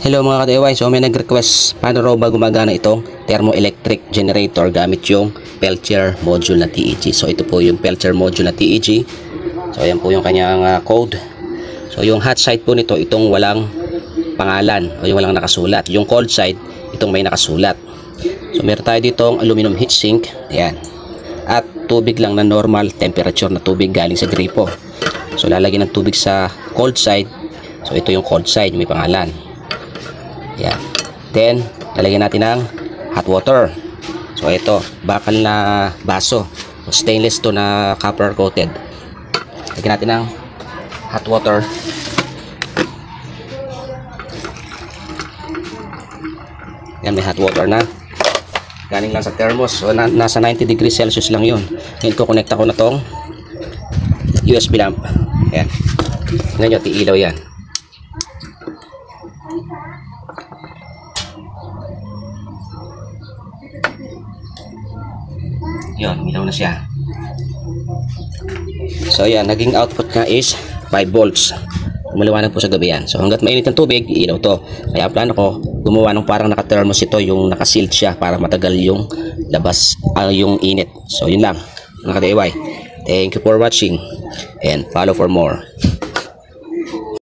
Hello mga ka-DIY, so may nag-request paano raw ba gumagana itong thermoelectric generator gamit yung Peltier module na TEG. So ito po yung Peltier module na TEG. So ayan po yung kanyang code. So yung hot side po nito, itong walang pangalan o yung walang nakasulat. Yung cold side, itong may nakasulat. So meron tayo ditong aluminum heatsink, ayan. At tubig lang na normal temperature na tubig galing sa gripo. So lalagyan ng tubig sa cold side. So ito yung cold side, may pangalan. Yan. Then, lalagyan natin ng hot water. So, ito, bakal na baso. Stainless to na copper coated. Lagyan natin ng hot water. Yan, may hot water na. Galing lang sa thermos. So, nasa 90 degrees Celsius lang yun. Ngayon, kukonekta ko na tong USB lamp. Yan. Ngayon, tiilaw yan. Yun, ilaw na siya. So ayan, naging output na is 5 volts. Maliwanag po sa gabi yan. So hanggat mainit ng tubig, ilaw to. Kaya ang plano ko, gumawa ng parang naka-thermos ito, yung naka-sealed siya para matagal yung labas, yung init. So yun lang, mga ka-DIY. Thank you for watching and follow for more.